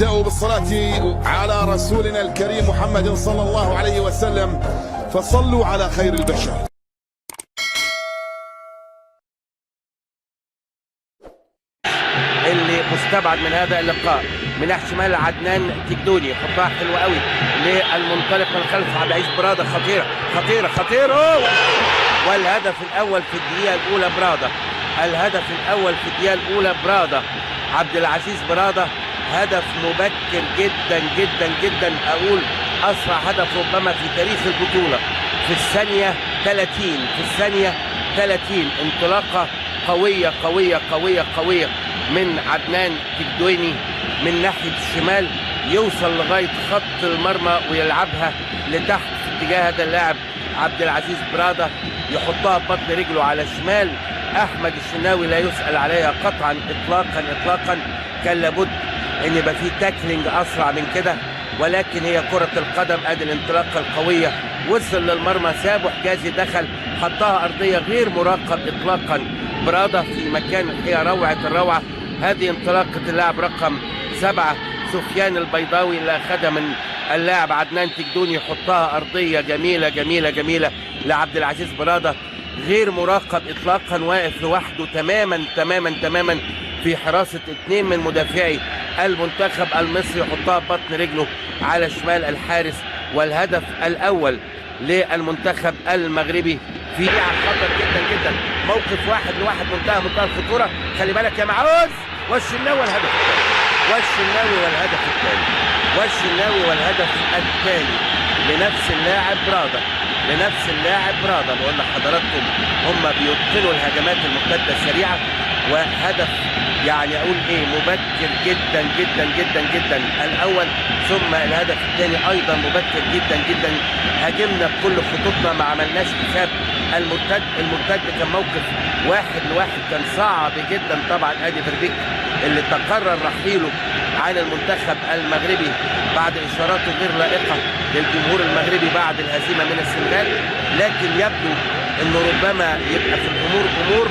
نبدأ بالصلاة على رسولنا الكريم محمد صلى الله عليه وسلم، فصلوا على خير البشر. اللي مستبعد من هذا اللقاء من ناحيه شمال عدنان تجدوني، حطها حلوه قوي للمنطلق من خلف عبد العزيز براده، خطيره خطيره خطيره، والهدف الاول في الدقيقه الاولى براده، الهدف الاول في الدقيقه الاولى براده، عبد العزيز براده، هدف مبكر جدا جدا جدا، اقول اسرع هدف ربما في تاريخ البطوله، في الثانيه 30، في الثانيه 30 انطلاقه قويه قويه قويه قويه من عدنان تجدويني من ناحيه الشمال، يوصل لغايه خط المرمى ويلعبها لتحت في اتجاه هذا اللاعب عبد العزيز براده، يحطها ببطن رجله على الشمال. احمد الشناوي لا يسأل عليها قطعا اطلاقا اطلاقا، كان لابد ان يبقى في تاكلينج اسرع من كده، ولكن هي كرة القدم. ادي الانطلاقة القوية، وصل للمرمى، سابه حجازي، دخل حطها ارضية، غير مراقب اطلاقا براده في مكان الحقيقة روعة الروعة. هذه انطلاقة اللاعب رقم 7 سفيان البيضاوي اللي اخذها من اللاعب عدنان تجدوني، يحطها ارضية جميلة جميلة جميلة لعبد العزيز براده، غير مراقب اطلاقا، واقف لوحده تماما تماما تماما في حراسة 2 من مدافعي المنتخب المصري، يحطها ببطن رجله على شمال الحارس. والهدف الاول للمنتخب المغربي في خطر جدا جدا، موقف 1-1 منتهى الخطورة، خلي بالك يا معوز، والشناوي والهدف الثاني، والشناوي والهدف الثاني، والشناوي والهدف الثاني لنفس اللاعب براده، لنفس اللاعب براده. بقول لحضراتكم هم بيبطلوا الهجمات المرتده السريعه، وهدف يعني اقول ايه مبكر جدا جدا جدا جدا الاول، ثم الهدف الثاني ايضا مبكر جدا جدا. هاجمنا بكل خطوطنا، ما عملناش حساب المرتد، المرتد كان موقف 1-1 كان صعب جدا. طبعا ادي فربيك اللي تقرر رحيله عن المنتخب المغربي بعد اشاراته غير لائقه للجمهور المغربي بعد الهزيمه من السنغال، لكن يبدو انه ربما يبقى في الامور امور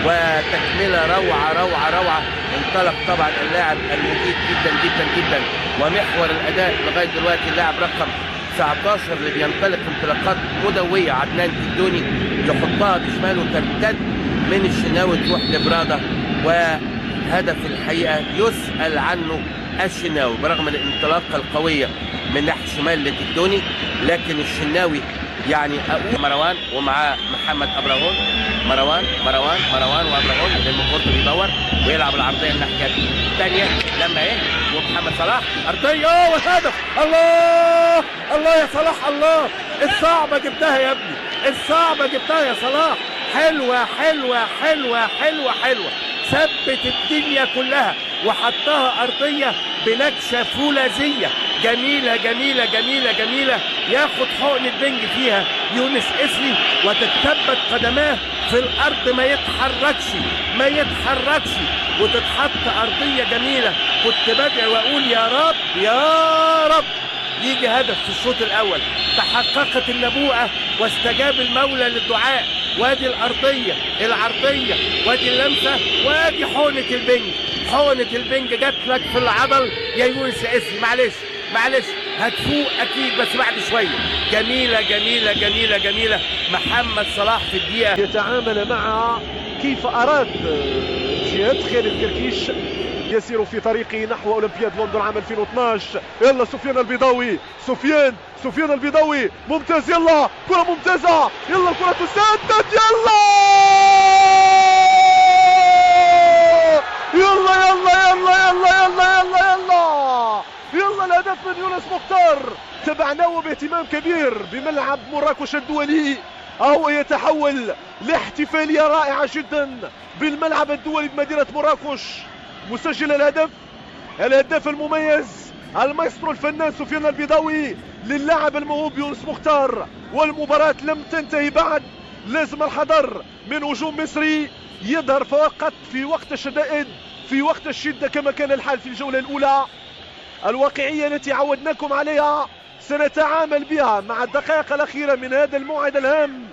وتكمله روعه روعه روعه. انطلق طبعا اللاعب المجيد جدا جدا جدا، ومحور الاداء لغايه دلوقتي اللاعب رقم 19 اللي بينطلق انطلاقات مدويه عدنان تجدوني، يحطها بشماله ترتد من الشناوي تروح لبراده، وهدف الحقيقه يسأل عنه الشناوي برغم الانطلاقه القويه من ناحيه الشمال لتجدوني، لكن الشناوي يعني اقول مروان ومعاه محمد ابراهون، مروان وابراهون لما كورته بيدور ويلعب العرضيه الناحيه الثانيه لما ايه، ومحمد صلاح ارضيه والهدف. الله الله يا صلاح، الله الصعبه جبتها يا ابني، الصعبه جبتها يا صلاح، حلوه حلوه حلوه حلوه حلوه، ثبت الدنيا كلها وحطها ارضيه بنكشه فولاذيه جميله جميله جميله جميله، ياخد حقن البنج فيها يونس اسري وتتثبت قدماه في الارض، ما يتحركش ما يتحركش، وتتحط ارضيه جميله. كنت بدعي واقول يا رب يا رب يجي هدف في الشوط الاول، تحققت النبوءه واستجاب المولى للدعاء، وادي الارضيه العرضيه، وادي اللمسه، وادي حقنه البنج، حقنه البنج جات لك في العضل يا يونس اسري، معلش معلش هتفوق اكيد بس بعد شويه. جميله جميله جميله جميله، محمد صلاح في الدقيقه يتعامل مع كيف اراد جهاد خالد كركيش يسير في طريقه نحو اولمبياد لندن عام 2012. يلا سفيان البيضاوي، سفيان البيضاوي ممتاز، يلا كره ممتازه، يلا الكره تسدد، يلا يلا يلا يلا يلا يلا يلا يلا يلا الهدف من يونس مختار. تابعناه باهتمام كبير بملعب مراكش الدولي، هو يتحول لاحتفالية رائعة جدا بالملعب الدولي بمدينة مراكش. مسجل الهدف المميز المايسترو الفنان سفيان البيضاوي للاعب الموهوب يونس مختار، والمباراة لم تنتهي بعد، لازم الحذر من هجوم مصري يظهر فقط في وقت الشدائد، في وقت الشدة كما كان الحال في الجولة الأولى. الواقعية التي عودناكم عليها سنتعامل بها مع الدقائق الأخيرة من هذا الموعد الهام.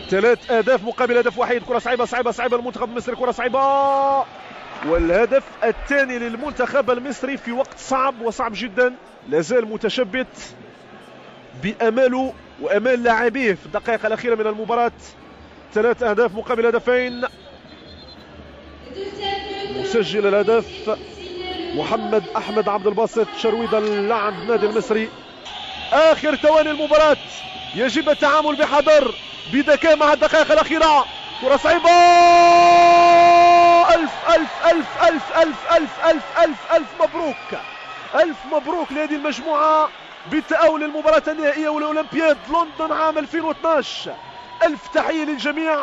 3 أهداف مقابل هدف واحد. كرة صعيبة المنتخب المصري، كرة صعيبة والهدف الثاني للمنتخب المصري في وقت صعب وصعب جدا، لازال متشبت بأماله وأمال لاعبيه في الدقائق الأخيرة من المباراة. 3 أهداف مقابل هدفين. مسجل الهدف محمد أحمد عبد الباسط شرويدة اللاعب النادي المصري. آخر ثواني المباراة، يجب التعامل بحذر بذكاء مع الدقائق الأخيرة. كرة صعبة. ألف ألف ألف ألف ألف ألف ألف ألف ألف مبروك، ألف مبروك لهذه المجموعة بالتأهل للمباراة النهائية والأولمبياد لندن عام 2012. ألف تحية للجميع.